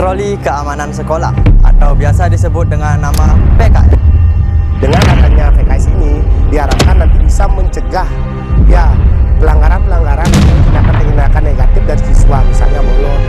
Patroli Keamanan Sekolah atau biasa disebut dengan nama PKS. Dengan adanya PKS ini diharapkan nanti bisa mencegah pelanggaran-pelanggaran tindakan-tindakan negatif dari siswa, misalnya bolos.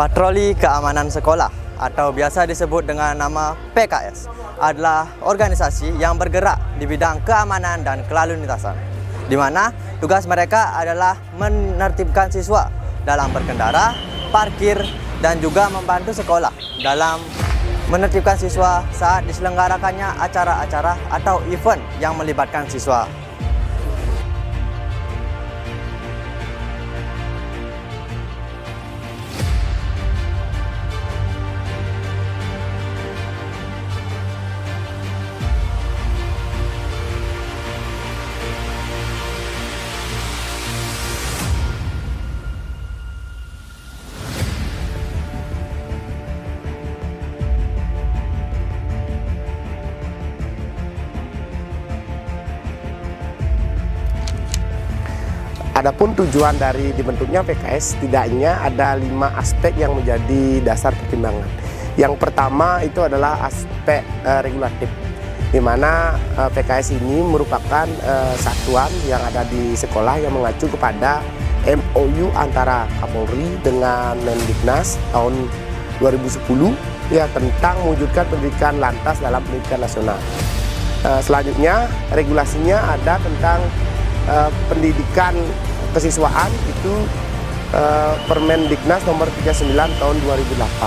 Patroli Keamanan Sekolah atau biasa disebut dengan nama PKS adalah organisasi yang bergerak di bidang keamanan dan kelalu lintasan, di mana tugas mereka adalah menertibkan siswa dalam berkendara, parkir, dan juga membantu sekolah dalam menertibkan siswa saat diselenggarakannya acara-acara atau event yang melibatkan siswa. Adapun tujuan dari dibentuknya PKS, setidaknya ada 5 aspek yang menjadi dasar pertimbangan. Yang pertama itu adalah aspek regulatif, di mana PKS ini merupakan satuan yang ada di sekolah yang mengacu kepada MOU antara Kapolri dengan Mendiknas tahun 2010 tentang mewujudkan pendidikan lantas dalam pendidikan nasional. Selanjutnya regulasinya ada tentang pendidikan kesiswaan, itu Permendiknas nomor 39 tahun 2008.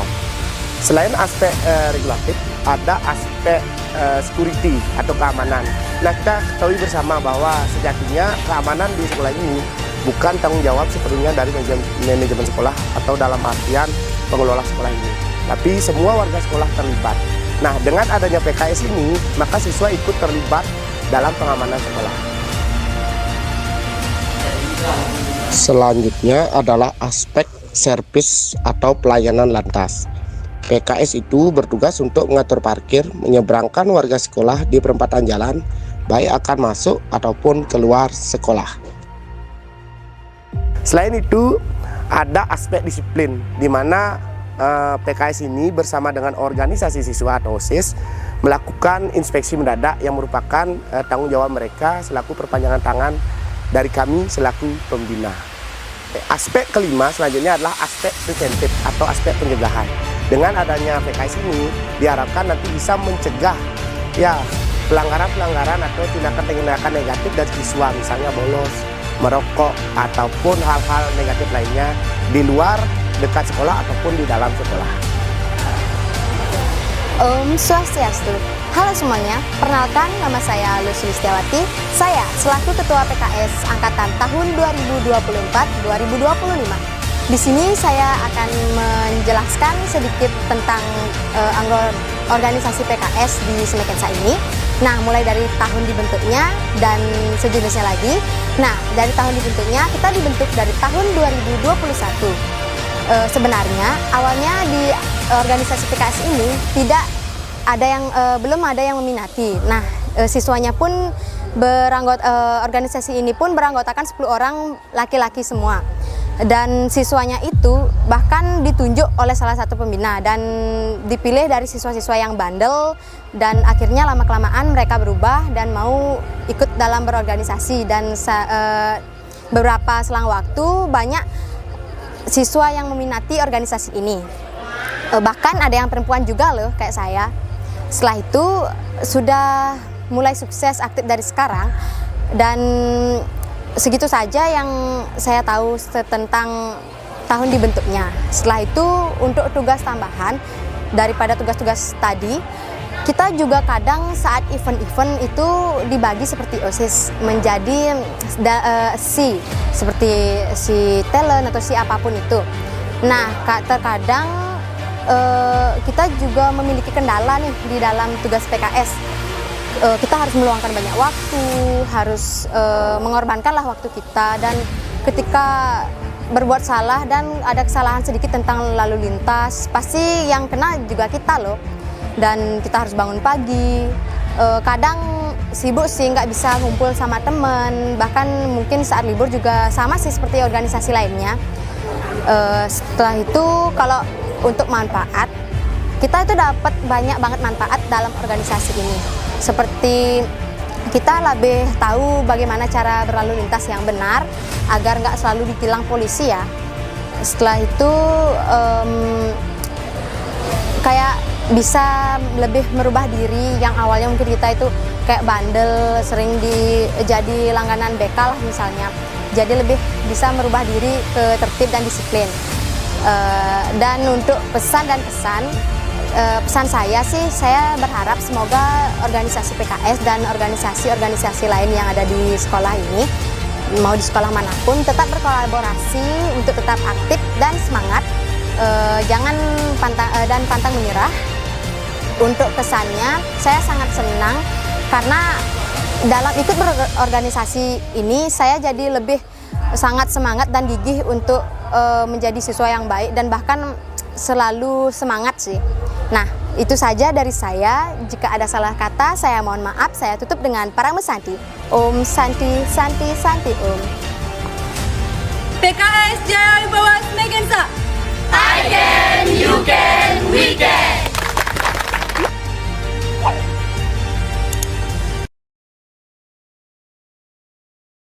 Selain aspek regulatif, ada aspek security atau keamanan. Nah, kita ketahui bersama bahwa sejatinya keamanan di sekolah ini bukan tanggung jawab sepenuhnya dari manajemen sekolah atau dalam artian pengelola sekolah ini, tapi semua warga sekolah terlibat. Nah, dengan adanya PKS ini, maka siswa ikut terlibat dalam pengamanan sekolah. Selanjutnya adalah aspek servis atau pelayanan lantas. PKS itu bertugas untuk mengatur parkir, menyeberangkan warga sekolah di perempatan jalan, baik akan masuk ataupun keluar sekolah. Selain itu, ada aspek disiplin, di mana PKS ini bersama dengan organisasi siswa atau OSIS melakukan inspeksi mendadak yang merupakan tanggung jawab mereka selaku perpanjangan tangan dari kami selaku pembina. Aspek kelima selanjutnya adalah aspek preventif atau aspek pencegahan. Dengan adanya PKS ini diharapkan nanti bisa mencegah pelanggaran-pelanggaran atau tindakan-tindakan negatif dari siswa, misalnya bolos, merokok, ataupun hal-hal negatif lainnya di luar dekat sekolah ataupun di dalam sekolah. Om Swastiastu. Halo semuanya, perkenalkan nama saya Lucy Listiawati. Saya selaku Ketua PKS Angkatan tahun 2024-2025. Di sini saya akan menjelaskan sedikit tentang organisasi PKS di Semekensa ini. Nah, mulai dari tahun dibentuknya dan sejenisnya lagi. Nah, dari tahun dibentuknya, kita dibentuk dari tahun 2021. Sebenarnya awalnya di organisasi PKS ini belum ada yang meminati. Nah, siswanya pun organisasi ini pun beranggotakan 10 orang laki-laki semua. Dan siswanya itu bahkan ditunjuk oleh salah satu pembina dan dipilih dari siswa-siswa yang bandel, dan akhirnya lama-kelamaan mereka berubah dan mau ikut dalam berorganisasi, dan beberapa selang waktu banyak siswa yang meminati organisasi ini. Bahkan ada yang perempuan juga loh kayak saya. Setelah itu sudah mulai sukses aktif dari sekarang, dan segitu saja yang saya tahu tentang tahun dibentuknya. Setelah itu untuk tugas tambahan daripada tugas-tugas tadi, kita juga kadang saat event-event itu dibagi seperti OSIS menjadi seperti si talent atau si apapun itu. Nah, terkadang kita juga memiliki kendala nih di dalam tugas PKS. Kita harus meluangkan banyak waktu, harus mengorbankanlah waktu kita, dan ketika berbuat salah dan ada kesalahan sedikit tentang lalu lintas, pasti yang kena juga kita loh. Dan kita harus bangun pagi, kadang sibuk sih, nggak bisa ngumpul sama teman, bahkan mungkin saat libur juga sama sih seperti organisasi lainnya. Setelah itu kalau untuk manfaat, kita itu dapat banyak banget manfaat dalam organisasi ini. Seperti kita lebih tahu bagaimana cara berlalu lintas yang benar agar nggak selalu ditilang polisi ya. Setelah itu kayak bisa lebih merubah diri yang awalnya mungkin kita itu kayak bandel, sering jadi langganan bekal lah misalnya. Jadi lebih bisa merubah diri ke tertib dan disiplin. Dan untuk pesan saya sih, saya berharap semoga organisasi PKS dan organisasi-organisasi lain yang ada di sekolah ini, mau di sekolah manapun, tetap berkolaborasi untuk tetap aktif dan semangat, jangan pantang menyerah. Untuk kesannya, saya sangat senang karena dalam ikut berorganisasi ini saya jadi lebih sangat semangat dan gigih untuk menjadi siswa yang baik dan bahkan selalu semangat sih. Nah, itu saja dari saya. Jika ada salah kata, saya mohon maaf. Saya tutup dengan Parang Santi. Om Santi, Santi, Santi Om. PKS Jaya Wibawa Smegensa. I can, you can, we can.